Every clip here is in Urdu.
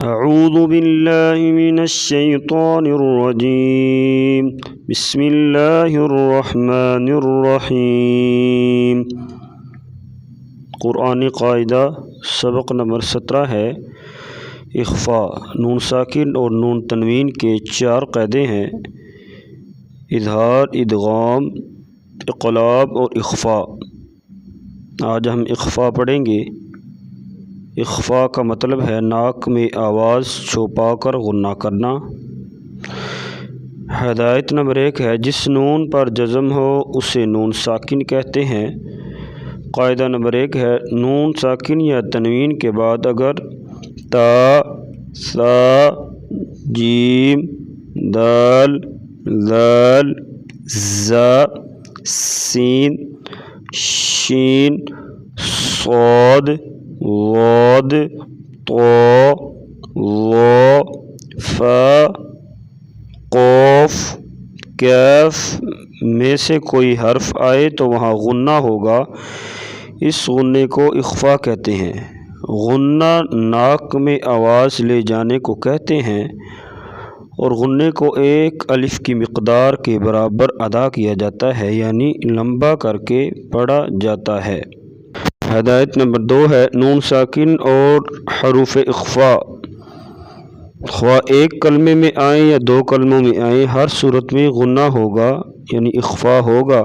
اعوذ باللہ من الشیطان الرجیم بسم اللہ الرحمن الرحیم۔ قرآنی قاعدہ سبق نمبر 17 ہے۔ اخفاء، نون ساکن اور نون تنوین کے 4 قاعدے ہیں: اظہار، ادغام، اقلاب اور اخفاء۔ آج ہم اخفاء پڑھیں گے۔ اخفاء کا مطلب ہے ناک میں آواز چھپا کر غنہ کرنا۔ ہدایت نمبر 1 ہے، جس نون پر جزم ہو اسے نون ساکن کہتے ہیں۔ قاعدہ نمبر 1 ہے، نون ساکن یا تنوین کے بعد اگر تا، ثا، جیم، دال، ذال، ذا، سین، شین، صاد، ضاد، طا، ظا، فا، قاف، کاف میں سے کوئی حرف آئے تو وہاں غنہ ہوگا۔ اس غنے کو اخفاء کہتے ہیں۔ غنہ ناک میں آواز لے جانے کو کہتے ہیں اور غنے کو ایک الف کی مقدار کے برابر ادا کیا جاتا ہے، یعنی لمبا کر کے پڑھا جاتا ہے۔ ہدایت نمبر 2 ہے، نون ساکن اور حروف اخفاء خواہ ایک کلمے میں آئیں یا 2 کلموں میں آئیں، ہر صورت میں غنہ ہوگا، یعنی اخفاء ہوگا۔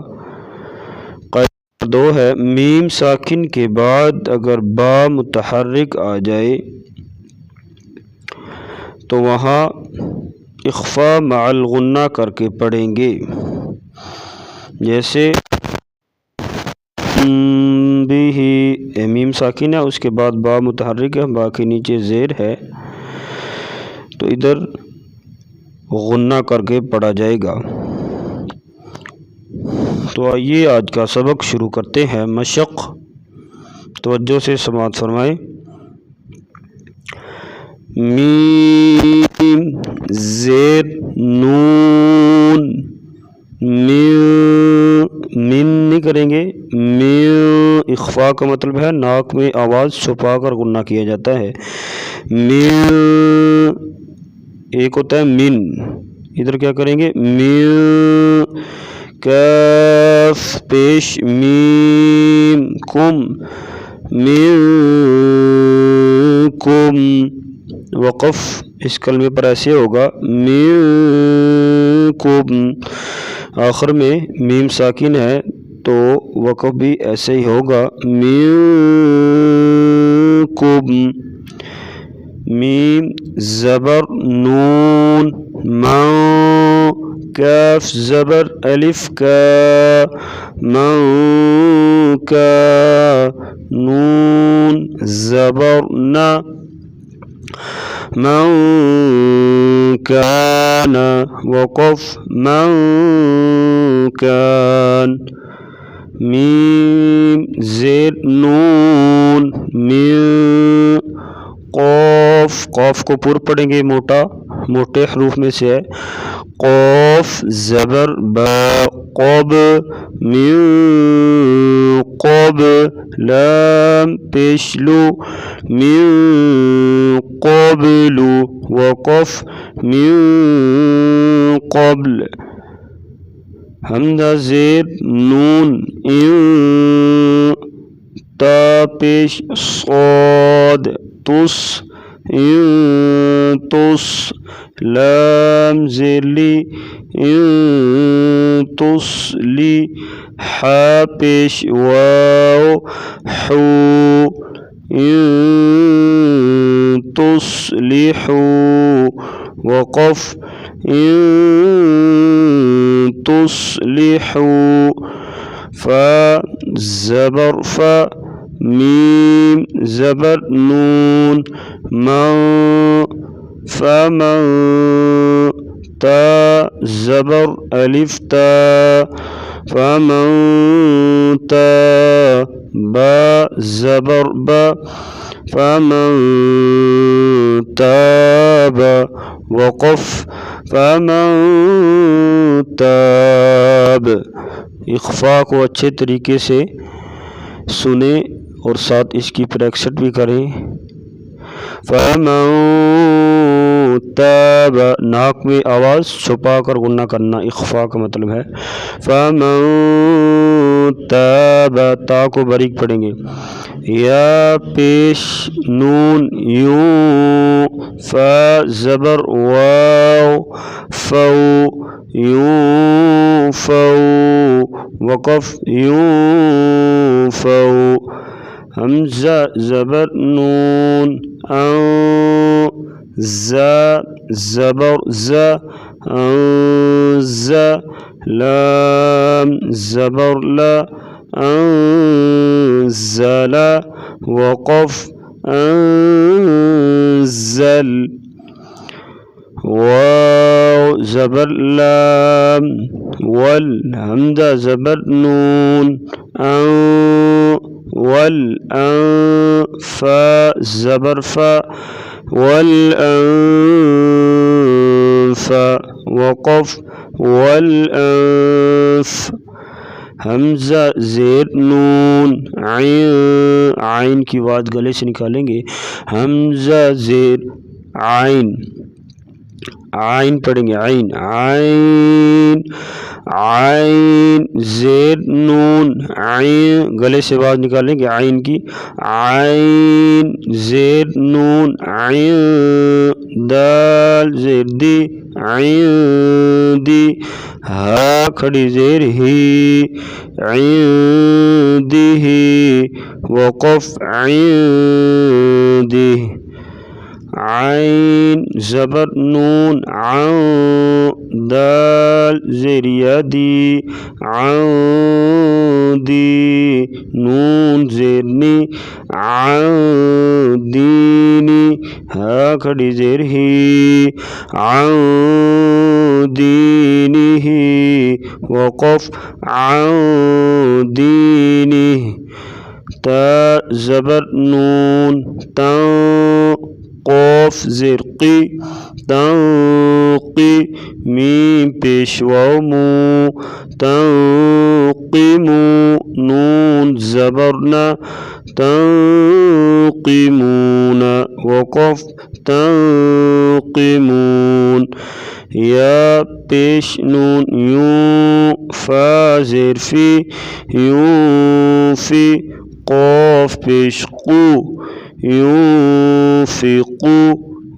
قاعدہ 2 ہے، میم ساکن کے بعد اگر با متحرک آ جائے تو وہاں اخفاء مع الغنہ کر کے پڑھیں گے، جیسے بھی میم ساکن ہے، اس کے بعد با متحرک ہے، با کے نیچے زیر ہے، تو ادھر غنہ کر کے پڑھا جائے گا۔ تو آئیے آج کا سبق شروع کرتے ہیں۔ مشق، توجہ سے سماعت فرمائیں۔ میم، زیر، نون، من نہیں کریں گے، اخفاء کا مطلب ہے ناک میں آواز چھپا کر غنہ کیا جاتا ہے۔ ایک ہوتا ہے من، ادھر کیا کریں گے، کاف پیش میم، کم، کم، وقف اس کلمے پر ایسے ہوگا، کم، آخر میں میم ساکن ہے تو وقف بھی ایسے ہی ہوگا، کم۔ میم زبر نون، من، کاف زبر الف کا، من کا، نون زبر نا، من کان، وقف من کان۔ میم زیر نون، من، قاف، قاف کو پر پڑھیں گے، موٹے حروف میں سے ہے، قاف زبر با، قب، من قب، لام پیش لو، من قبل، وقف من قبل۔ حمزہ زیر نون، تا پیش صاد، تس، تس، لام زیر لی، تسلی، حا پیش واو، حو، تصلحو، وقف تصلحو۔ فا زبر فا، میم زبر نون، من، فمن، تا زبر الف تا، فمن تا، با زبر با، فمن تاب، وقف فمن تاب۔ اخفاء کو اچھے طریقے سے سنیں اور ساتھ اس کی پریکٹس بھی کریں۔ فمن تاب، ناک میں آواز چھپا کر غنہ کرنا اخفا کا مطلب ہے. فمن تاب، تا کو باریک پڑھیں گے. یا پیش نون یوں، فا زبر واو فو یوں فو، وقف یوں فو. حمزہ زبر نون ان، زا زبر زا انزا، لام زبر لا انزل، وقف انزل. واو زبر لام ول، حمزہ زبر نون ان ول ان، فا زبر فا والانف، وقف والانف. حمزہ زیر نون عین، عین کی آواز گلے سے نکالیں گے. حمزہ زیر عین، عین پڑھیں گے. عین عین عین زیر نون عین، گلے سے آواز نکالیں گے عین کی. عین زیر نون عین، دال زیر دی عین دی، ہا کھڑی زیر ہی عین دی ہی، وقف عین دی. عین زبر نون عن، دال زیر یدی عن دی، نون زیر نی عن دینی، ہا کھڑی زیر ہی عن دینہ، وقف عن دینہ. تا زبر نون تن، قوف زیر قی تنقی، میم پیش واو مو تنقیمو، نون زبر نا تنقیمون، وقف تنقیمون. یا پیش نون یوں، فا زیر فی یوں فی، قوف پیش قو یونفقو،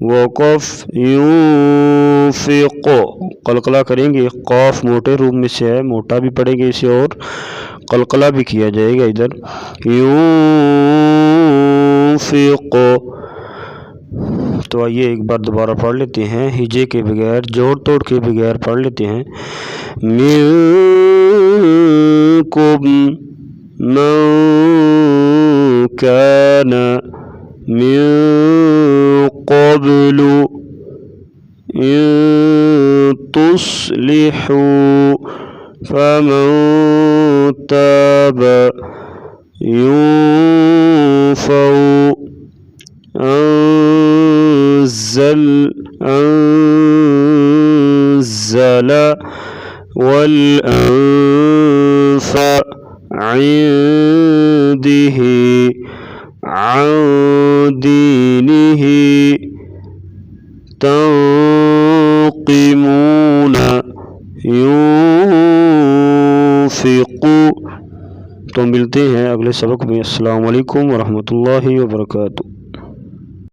وقف یونفق. قلقلہ کریں گے. قاف موٹے روپ میں سے ہے، موٹا بھی پڑھیں گے اسے اور قلقلہ بھی کیا جائے گا ادھر. یونفق. تو آئیے ایک بار دوبارہ پڑھ لیتے ہیں، ہجے کے بغیر، جوڑ توڑ کے بغیر پڑھ لیتے ہیں. منکم من کان من قبل ان تصلحوا فمن تاب ينفع أنزل والأنف عنده عن دينه تنقمون ينفق. تو ملتے ہیں اگلے سبق میں. السلام علیکم ورحمۃ اللہ وبرکاتہ.